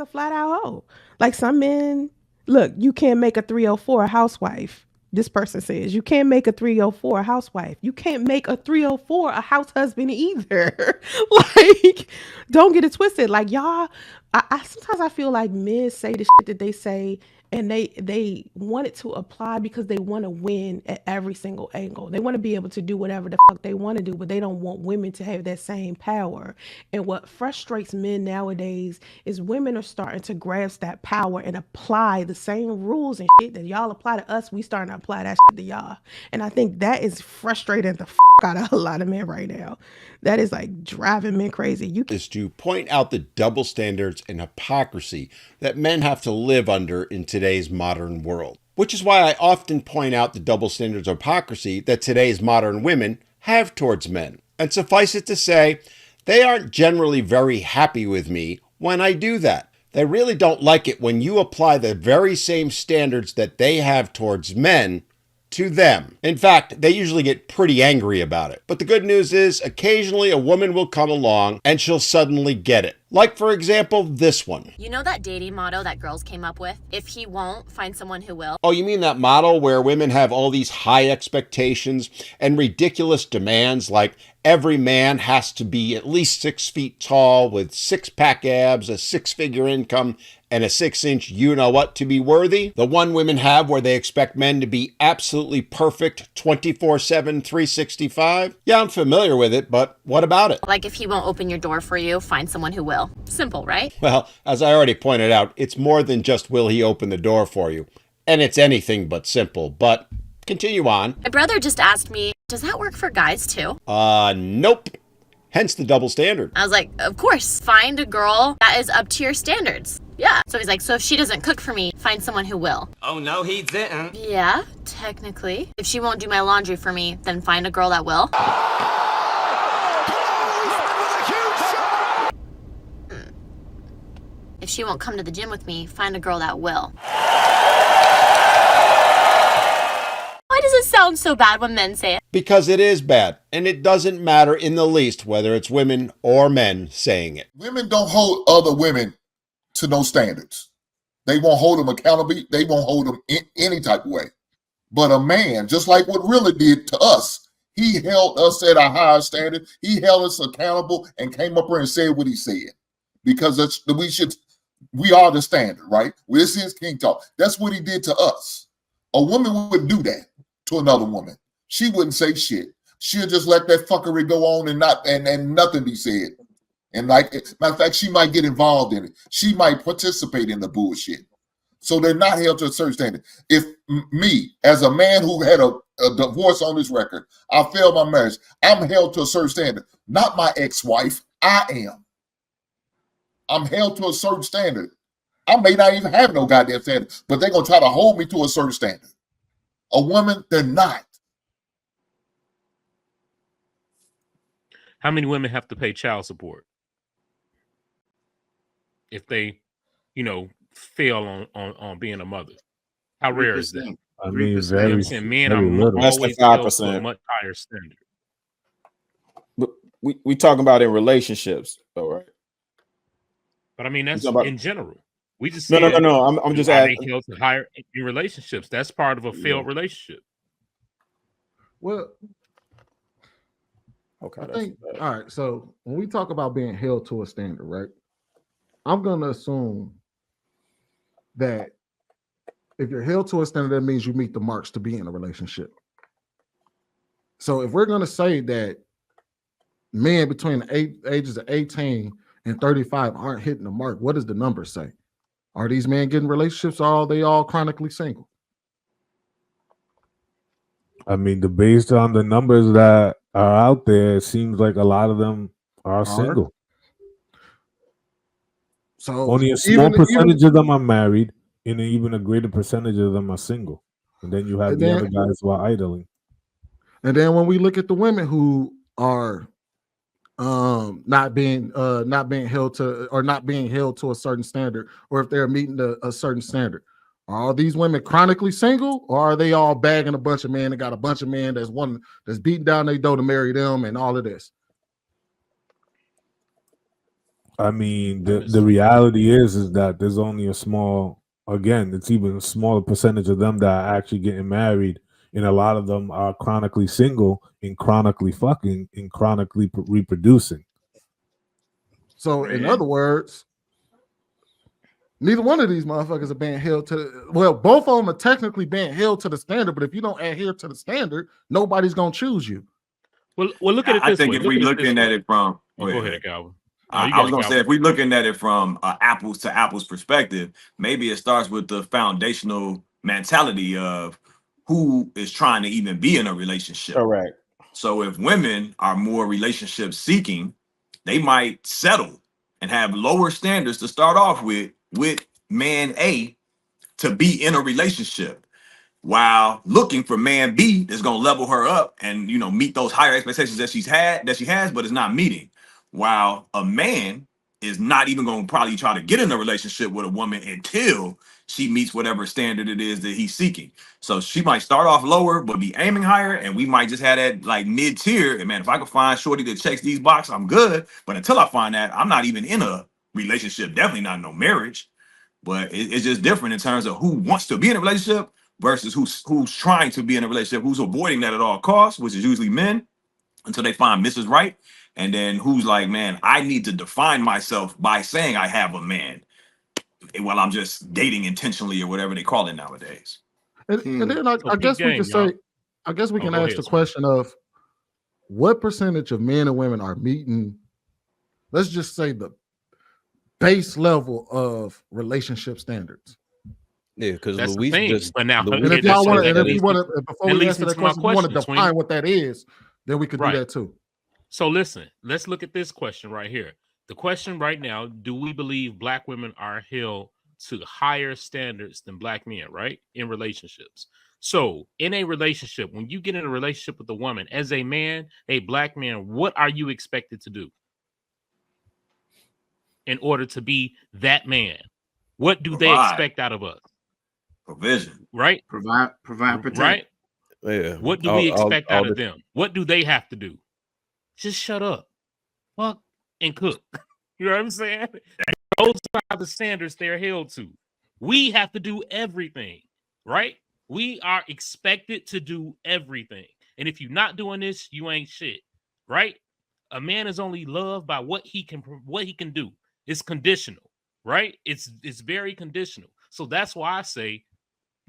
just a flat out hoe. Like some men, look, you can't make a 304 a housewife. This person says you can't make a 304 a housewife. You can't make a 304 a house husband either. Like, don't get it twisted. Like y'all, I sometimes I feel like men say the shit that they say and they want it to apply because they want to win at every single angle. They want to be able to do whatever the fuck they want to do, but they don't want women to have that same power. And what frustrates men nowadays is women are starting to grasp that power and apply the same rules and shit that y'all apply to us. We starting to apply that shit to y'all. And I think that is frustrating the fuck out of a lot of men right now. That is like driving men crazy. You is to point out the double standards and hypocrisy that men have to live under in today's modern world. Which is why I often point out the double standards of hypocrisy that today's modern women have towards men. And suffice it to say, they aren't generally very happy with me when I do that. They really don't like it when you apply the very same standards that they have towards men to them. In fact, they usually get pretty angry about it. But the good news is, occasionally a woman will come along and she'll suddenly get it. Like, for example, this one. You know that dating motto that girls came up with? If he won't, find someone who will. Oh, you mean that model where women have all these high expectations and ridiculous demands, like every man has to be at least 6 feet tall with six-pack abs, a six-figure income, and a 6-inch you-know-what to be worthy? The one women have where they expect men to be absolutely perfect 24/7, 365? Yeah, I'm familiar with it, but what about it? Like if he won't open your door for you, find someone who will. Simple, right? Well, as I already pointed out, it's more than just will he open the door for you. And it's anything but simple, but continue on. My brother just asked me, does that work for guys too? Nope. Hence the double standard. I was like, of course, find a girl that is up to your standards. Yeah. So he's like, so if she doesn't cook for me, find someone who will. Oh, no, he didn't. Yeah, technically. If she won't do my laundry for me, then find a girl that will. If she won't come to the gym with me, find a girl that will. Why does it sound so bad when men say it? Because it is bad, and it doesn't matter in the least whether it's women or men saying it. Women don't hold other women to no standards. They won't hold them accountable. They won't hold them in any type of way. But a man, just like what Rilla did to us, he held us at a higher standard. He held us accountable and came up here and said what he said. Because we are the standard, right? This is King Talk. That's what he did to us. A woman would do that to another woman. She wouldn't say shit. She'll just let that fuckery go on and nothing be said. And like, matter of fact, she might get involved in it. She might participate in the bullshit. So they're not held to a certain standard. If me, as a man who had a divorce on this record, I failed my marriage, I'm held to a certain standard. Not my ex-wife. I am. I'm held to a certain standard. I may not even have no goddamn standard, but they're going to try to hold me to a certain standard. A woman, they're not. How many women have to pay child support if they, fail on being a mother? How rare is that? I mean, very, men are less always than held to 5%. a much higher standard. But we talking about in relationships, though, right? But I mean, that's in general. We just no. I'm just asking. Held to higher in relationships. That's part of a failed relationship. Well, okay. I think, all right. So when we talk about being held to a standard, right? I'm gonna assume that if you're held to a standard, that means you meet the marks to be in a relationship. So if we're gonna say that men between the ages of 18 and 35 aren't hitting the mark, what does the number say? Are these men getting relationships, or are they all chronically single? I mean, based on the numbers that are out there, it seems like a lot of them are single. So only a small percentage of them are married, and even a greater percentage of them are single. And then you have the other guys who are idling. And then when we look at the women who are not being held to a certain standard, or if they're meeting a certain standard, are all these women chronically single, or are they all bagging a bunch of men and got a bunch of men that's beating down their door to marry them and all of this? I mean, the reality is that there's only a small, again, it's even a smaller percentage of them that are actually getting married, and a lot of them are chronically single and chronically fucking and chronically reproducing. So, in other words, neither one of these motherfuckers are being held to. Well, both of them are technically being held to the standard, but if you don't adhere to the standard, nobody's gonna choose you. Well, look at it this way. I think if we looking at it from, go ahead, Calvin. I was gonna say, if we're looking at it from apples to apples perspective, maybe it starts with the foundational mentality of who is trying to even be in a relationship. Correct. So if women are more relationship seeking, they might settle and have lower standards to start off with man A to be in a relationship, while looking for man B that's gonna level her up and meet those higher expectations that she has, but is not meeting. While a man is not even gonna probably try to get in a relationship with a woman until she meets whatever standard it is that he's seeking. So she might start off lower, but be aiming higher, and we might just have that like mid-tier. And man, if I can find shorty that checks these boxes, I'm good. But until I find that, I'm not even in a relationship, definitely not no marriage. But it's just different in terms of who wants to be in a relationship versus who's trying to be in a relationship, who's avoiding that at all costs, which is usually men, until they find Mrs. Right. And then who's like, man, I need to define myself by saying I have a man while I'm just dating intentionally or whatever they call it nowadays. And then I guess we can say, I guess we can ask the question of what percentage of men and women are meeting, let's just say, the base level of relationship standards. Yeah, because that's Luis the thing. just. But now, And if y'all want, if you want to, before we answer that question, you want to define what that is, then we could do that too. So listen, let's look at this question right here. The question right now: do we believe black women are held to higher standards than black men? Right, in relationships. So in a relationship, when you get in a relationship with a woman, as a man, a black man, what are you expected to do in order to be that man? What do they expect out of us? Provision, right? Provide, protect. Right? Yeah. What do we expect out of them? What do they have to do? Just shut up, fuck, and cook. You know what I'm saying? Those are the standards they're held to. We have to do everything, right? We are expected to do everything. And if you're not doing this, you ain't shit, right? A man is only loved by what he can do. It's conditional, right? It's very conditional. So that's why I say,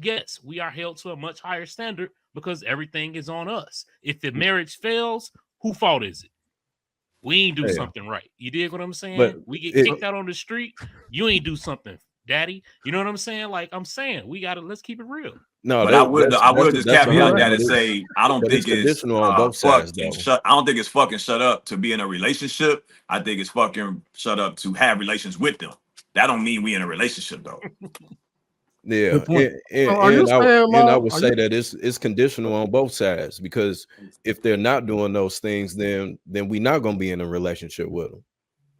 yes, we are held to a much higher standard because everything is on us. If the marriage fails, whose fault is it? We ain't do something right. You dig what I'm saying? But we get kicked out on the street. You ain't do something, daddy. You know what I'm saying? Like I'm saying, let's keep it real. No, but I would just caveat that and say I don't think it's conditional on both sides. I don't think it's fucking shut up to be in a relationship. I think it's fucking shut up to have relations with them. That don't mean we in a relationship though. Yeah, and I would say that it's conditional on both sides, because if they're not doing those things, then we're not going to be in a relationship with them.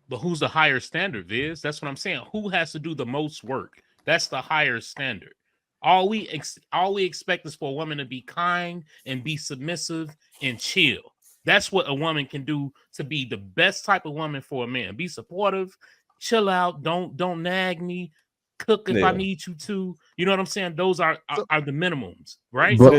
But who's the higher standard, Viz? That's what I'm saying. Who has to do the most work? That's the higher standard. All we expect is for a woman to be kind and be submissive and chill. That's what a woman can do to be the best type of woman for a man. Be supportive, chill out, don't nag me. Cook if I need you to. You know what I'm saying? Those are the minimums, right? But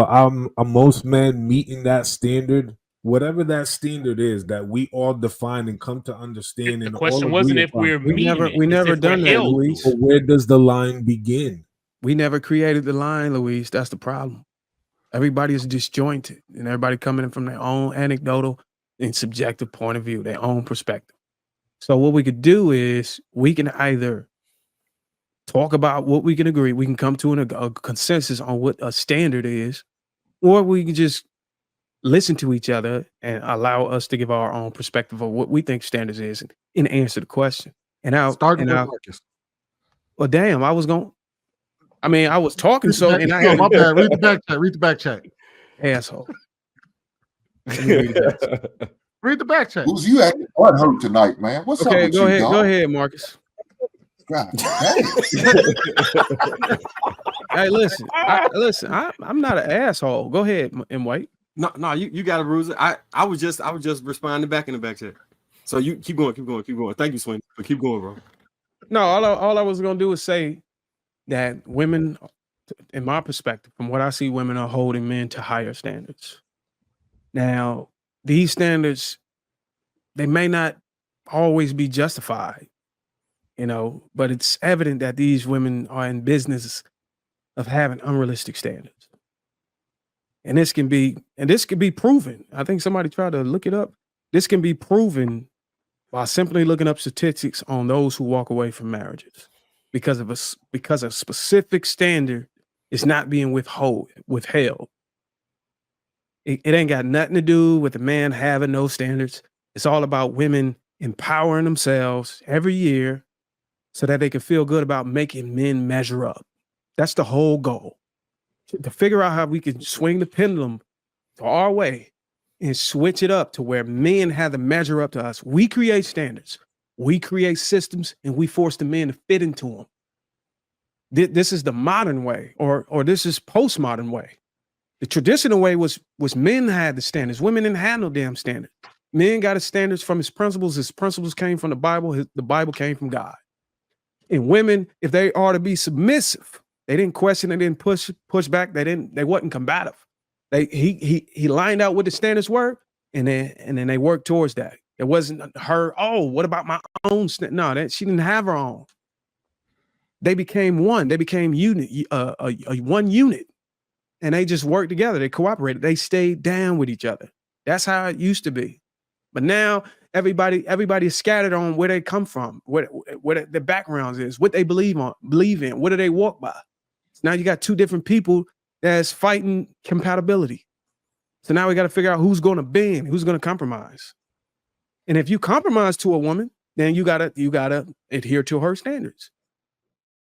are most men meeting that standard? Whatever that standard is that we all define and come to understand. The question wasn't if we're meeting we never done that, Luis. So where does the line begin? We never created the line, Luis. That's the problem. Everybody is disjointed, and everybody coming in from their own anecdotal and subjective point of view, their own perspective. So what we could do is we can either talk about what we can agree, we can come to a consensus on what a standard is, or we can just listen to each other and allow us to give our own perspective of what we think standards is and answer the question. And I'll start with Marcus. Well, damn, I was talking so. And my bad. Read the back chat. Read the back chat. Asshole. Read the back chat. Who's you acting hurt tonight, man? What's up with go you, ahead, dog? Go ahead, Marcus. God, hey, listen, I'm not an asshole. Go ahead, M. White. No, you got it, Bruiser. I was just responding back in the back chat. So you keep going. Thank you, Swin. But keep going, bro. No, all I was gonna do is say that women, in my perspective, from what I see, women are holding men to higher standards. Now, these standards, they may not always be justified, but it's evident that these women are in business of having unrealistic standards. And this can be proven. I think somebody tried to look it up. This can be proven by simply looking up statistics on those who walk away from marriages because a specific standard is not being withheld. It ain't got nothing to do with the man having no standards. It's all about women empowering themselves every year so that they can feel good about making men measure up. That's the whole goal. To figure out how we can swing the pendulum to our way and switch it up to where men have to measure up to us. We create standards, we create systems, and we force the men to fit into them. This is the modern way, or this is postmodern way. The traditional way was men had the standards. Women didn't have no damn standard. Men got his standards from his principles. His principles came from the Bible. The Bible came from God. And women, if they are to be submissive, they didn't question, they didn't push back, they wasn't combative. He lined out what the standards were, and then they worked towards that. It wasn't her, oh, what about my own no, she didn't have her own. They became one, they became one unit, and they just worked together, they cooperated, they stayed down with each other. That's how it used to be. But now everybody is scattered on where they come from, where their backgrounds is, what they believe in, what do they walk by. Now you got two different people that's fighting compatibility. So now we got to figure out who's going to bend, who's going to compromise. And if you compromise to a woman, then you gotta adhere to her standards.